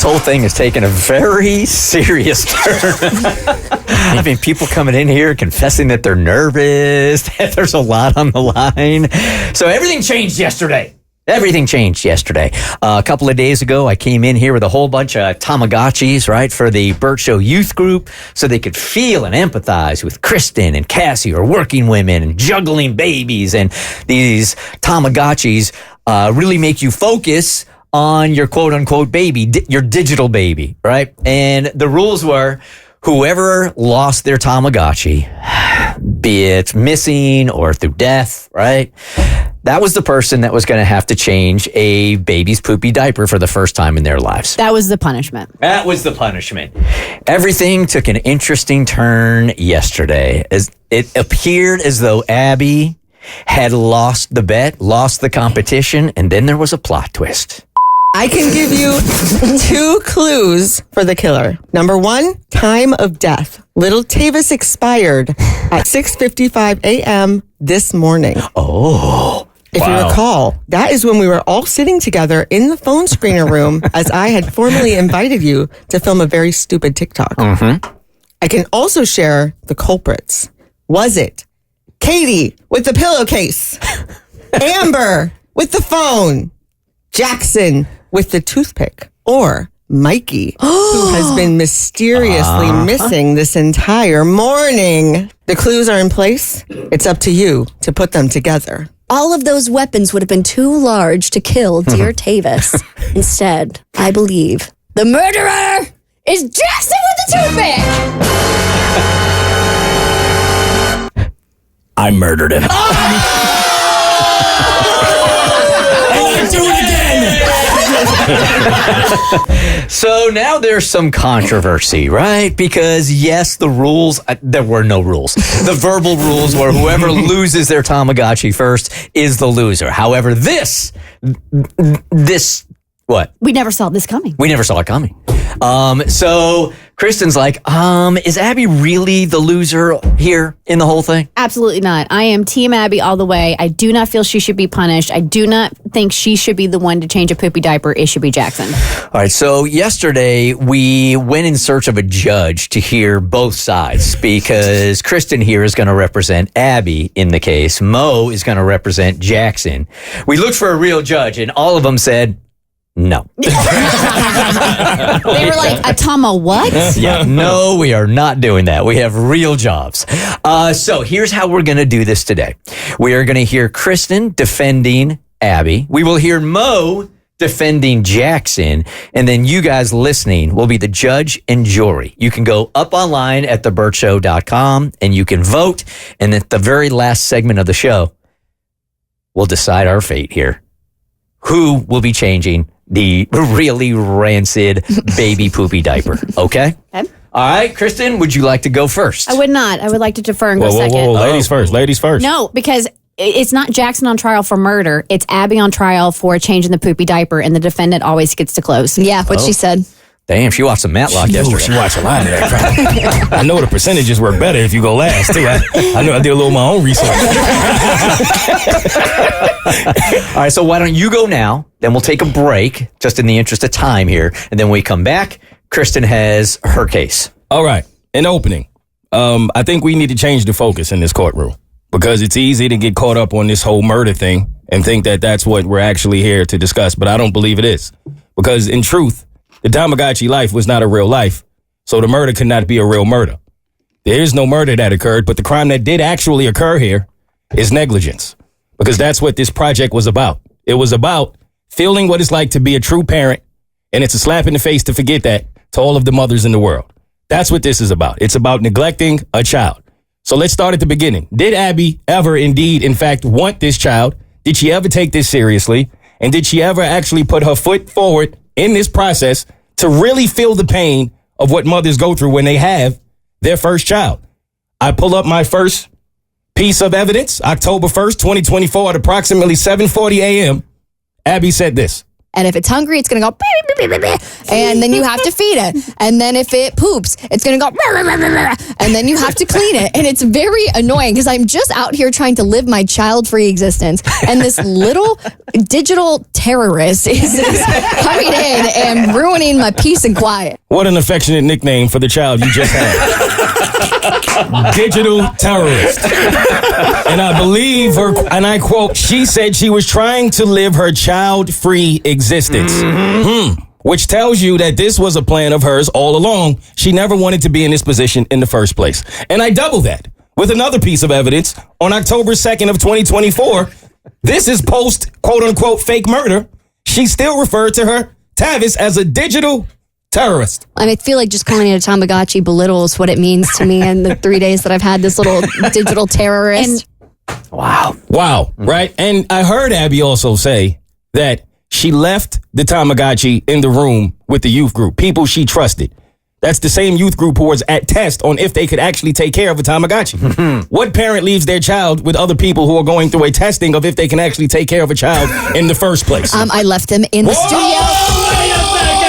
whole thing is taking a very serious turn. I mean, people coming in here confessing that they're nervous, that there's a lot on the line. So everything changed yesterday. Everything changed yesterday. A couple of days ago, I came in here with a whole bunch of Tamagotchis, right, for the Bert Show youth group so they could feel and empathize with Kristen and Cassie, or working women and juggling babies. And these Tamagotchis really make you focus on your quote-unquote baby, your digital baby, right? And the rules were whoever lost their Tamagotchi, be it missing or through death, right? That was the person that was going to have to change a baby's poopy diaper for the first time in their lives. That was the punishment. That was the punishment. Everything took an interesting turn yesterday, as it appeared as though Abby had lost the bet, lost the competition, and then there was a plot twist. I can give you 2 clues for the killer. Number 1, time of death. Little Tavis expired at 6:55 a.m. this morning. Oh, if you recall, that is when we were all sitting together in the phone screener room as I had formally invited you to film a very stupid TikTok. Mm-hmm. I can also share the culprits. Was it Katie with the pillowcase, Amber with the phone, Jackson with the toothpick, or Mikey, who has been mysteriously missing this entire morning? The clues are in place. It's up to you to put them together. All of those weapons would have been too large to kill dear Tavis. Instead, I believe the murderer is Jackson with the toothpick! I murdered him. So now there's some controversy, right? Because yes, the rules, there were no rules. The verbal rules were whoever loses their Tamagotchi first is the loser. However, this, what? We never saw this coming. We never saw it coming. So Kristen's like, is Abby really the loser here in the whole thing? Absolutely not. I am Team Abby all the way. I do not feel she should be punished. I do not think she should be the one to change a poopy diaper. It should be Jackson. All right. So yesterday we went in search of a judge to hear both sides because Kristen here is going to represent Abby in the case. Mo is going to represent Jackson. We looked for a real judge and all of them said, no. They were like, a Tama what? Yeah, no, we are not doing that. We have real jobs. So here's how we're going to do this today. We are going to hear Kristen defending Abby. We will hear Mo defending Jackson. And then you guys listening will be the judge and jury. You can go up online at thebertshow.com and you can vote. And at the very last segment of the show, we'll decide our fate here. Who will be changing the really rancid baby poopy diaper? Okay? All right, Kristen, would you like to go first? I would not. I would like to defer and go second. Whoa. Ladies first. Ladies first. No, because it's not Jackson on trial for murder. It's Abby on trial for changing the poopy diaper, and the defendant always gets to close. Yeah, what she said. Damn, she watched some Matlock yesterday. She watched a lot of that crap. I know the percentages work better if you go last, too. I know I did a little of my own research. All right, so why don't you go now? Then we'll take a break, just in the interest of time here. And then when we come back, Kristen has her case. All right, in opening, I think we need to change the focus in this courtroom because it's easy to get caught up on this whole murder thing and think that that's what we're actually here to discuss. But I don't believe it is because in truth, the Tamagotchi life was not a real life, so the murder could not be a real murder. There is no murder that occurred, but the crime that did actually occur here is negligence, because that's what this project was about. It was about feeling what it's like to be a true parent, and it's a slap in the face to forget that to all of the mothers in the world. That's what this is about. It's about neglecting a child. So let's start at the beginning. Did Abby ever indeed, in fact, want this child? Did she ever take this seriously? And did she ever actually put her foot forward in this process to really feel the pain of what mothers go through when they have their first child? I pull up my first piece of evidence, October 1st, 2024 at approximately 7:40 a.m. Abby said this. And if it's hungry, it's going to go, beep, beep, beep, beep, beep. And then you have to feed it. And then if it poops, it's going to go, and then you have to clean it. And it's very annoying because I'm just out here trying to live my child-free existence. And this little digital terrorist is coming in and ruining my peace and quiet. What an affectionate nickname for the child you just had. Digital terrorist. And I believe her, and I quote, she said she was trying to live her child-free existence. Which tells you that this was a plan of hers all along. She never wanted to be in this position in the first place. And I double that with another piece of evidence. On October 2nd of 2024, this is post, quote-unquote, fake murder. She still referred to her, Tavis, as a digital terrorist. I feel like just calling it a Tamagotchi belittles what it means to me in the 3 days that I've had this little digital terrorist. Wow. Right? And I heard Abby also say that she left the Tamagotchi in the room with the youth group, people she trusted. That's the same youth group who was at test on if they could actually take care of a Tamagotchi. What parent leaves their child with other people who are going through a testing of if they can actually take care of a child in the first place? I left them in the studio. Wait a second!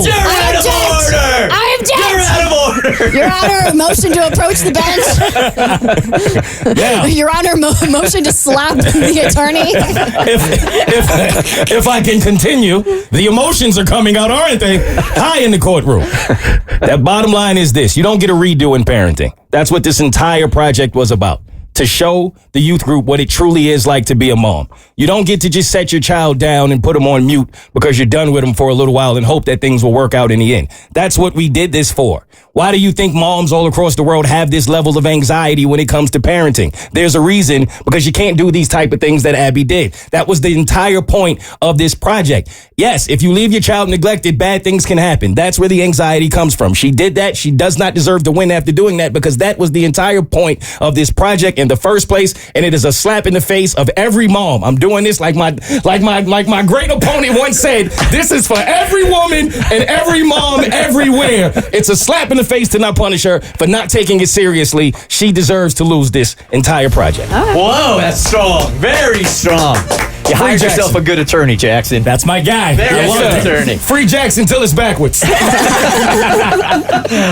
You're out of order! I object! You're out of order! Your Honor, motion to approach the bench. Yeah. Your Honor, motion to slap the attorney. If I can continue, the emotions are coming out, aren't they? High in the courtroom. That bottom line is this. You don't get a redo in parenting. That's what this entire project was about. To show the youth group what it truly is like to be a mom. You don't get to just set your child down and put them on mute because you're done with them for a little while and hope that things will work out in the end. That's what we did this for. Why do you think moms all across the world have this level of anxiety when it comes to parenting? There's a reason, because you can't do these type of things that Abby did. That was the entire point of this project. Yes, if you leave your child neglected, bad things can happen. That's where the anxiety comes from. She did that. She does not deserve to win after doing that, because that was the entire point of this project in the first place, and it is a slap in the face of every mom. I'm doing this like my great opponent once said, this is for every woman and every mom everywhere. It's a slap in the face to not punish her for not taking it seriously. She deserves to lose this entire project. Whoa, that's strong. Very strong. You hired yourself a good attorney, Jackson. That's my guy. Very good attorney. Free Jackson till it's backwards. All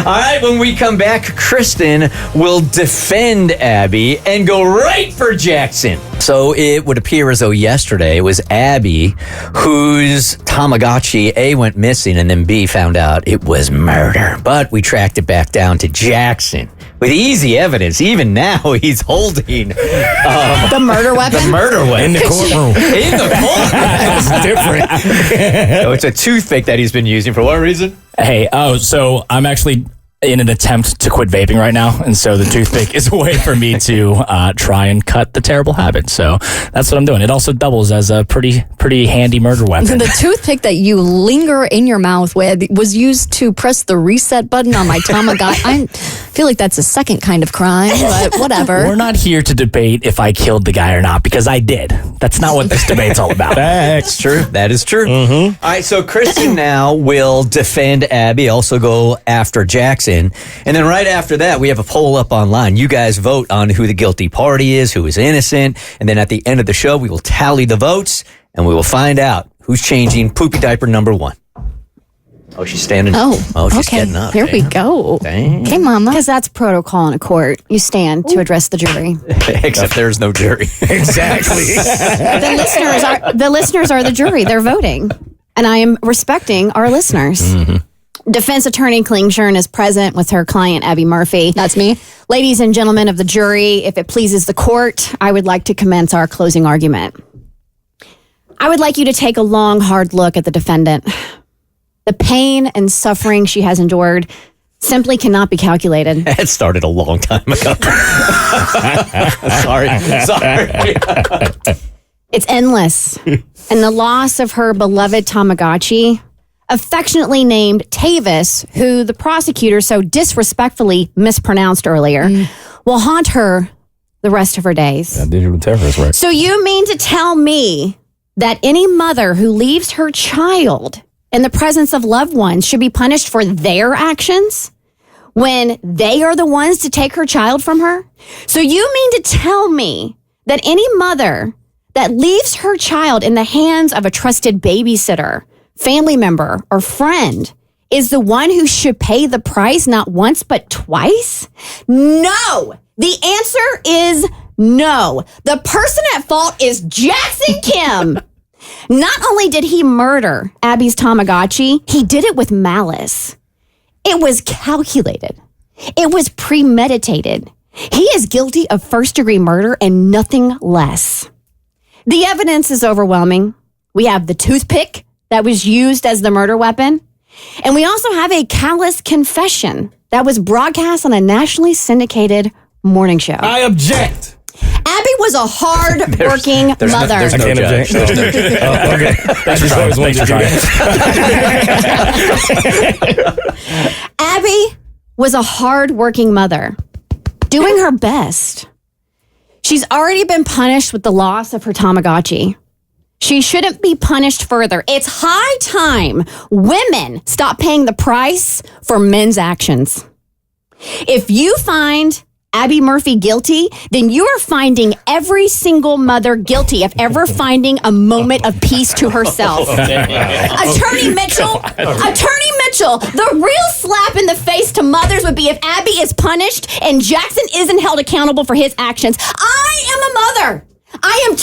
right, when we come back, Kristen will defend Abby and go right for Jackson. So it would appear as though yesterday it was Abby whose Tamagotchi A went missing and then B found out it was murder. But we tracked it back down to Jackson with easy evidence. Even now, he's holding The murder weapon? the murder weapon. In the courtroom. In the courtroom. It's different. So it's a toothpick that he's been using. For what reason? Hey, so I'm actually in an attempt to quit vaping right now, and so the toothpick is a way for me to try and cut the terrible habit. So that's what I'm doing. It also doubles as a pretty handy murder weapon. The toothpick that you linger in your mouth with was used to press the reset button on my Tamagotchi. I feel like that's a second kind of crime, but whatever. We're not here to debate if I killed the guy or not, because I did. That's not what this debate's all about. That's true. That is true. All right, so Kristen now will defend Abby, also go after Jackson. And then right after that, we have a poll up online. You guys vote on who the guilty party is, who is innocent. And then at the end of the show, we will tally the votes and we will find out who's changing poopy diaper number 1. Oh, she's standing up. Oh, she's okay. getting up. Here we go. Dang. Okay, Mama. Because that's protocol in a court. You stand to address the jury. Except there's no jury. Exactly. The listeners are the jury. They're voting. And I am respecting our listeners. Defense attorney Klingshirn is present with her client, Abby Murphy. That's me. Ladies and gentlemen of the jury, if it pleases the court, I would like to commence our closing argument. I would like you to take a long, hard look at the defendant. The pain and suffering she has endured simply cannot be calculated. It started a long time ago. Sorry. It's endless. And the loss of her beloved Tamagotchi, affectionately named Tavis, who the prosecutor so disrespectfully mispronounced earlier, will haunt her the rest of her days. Digital terrorist, right? So you mean to tell me that any mother who leaves her child in the presence of loved ones should be punished for their actions when they are the ones to take her child from her? So you mean to tell me that any mother that leaves her child in the hands of a trusted babysitter, family member, or friend is the one who should pay the price not once but twice? No. The answer is no. The person at fault is Jackson Kim. Not only did he murder Abby's Tamagotchi, he did it with malice. It was calculated. It was premeditated. He is guilty of first-degree murder and nothing less. The evidence is overwhelming. We have the toothpick that was used as the murder weapon. And we also have a callous confession that was broadcast on a nationally syndicated morning show. I object. Abby was a hard-working mother. There's no judge. Okay. Thanks for trying. Abby was a hard-working mother, doing her best. She's already been punished with the loss of her Tamagotchi. She shouldn't be punished further. It's high time women stop paying the price for men's actions. If you find Abby Murphy guilty, then you are finding every single mother guilty of ever finding a moment of peace to herself. Attorney Mitchell, the real slap in the face to mothers would be if Abby is punished and Jackson isn't held accountable for his actions. I am a mother. I am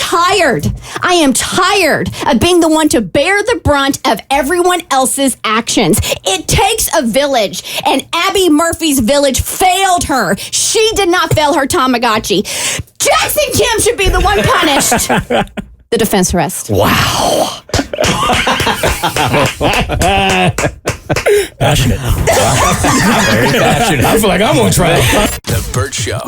tired of being the one to bear the brunt of everyone else's actions. It takes a village, and Abby Murphy's village failed her. She did not fail her Tamagotchi. Jackson Kim should be the one punished. The defense rests. Wow. Passionate. Very passionate. I feel like I'm on trial. The Bert Show.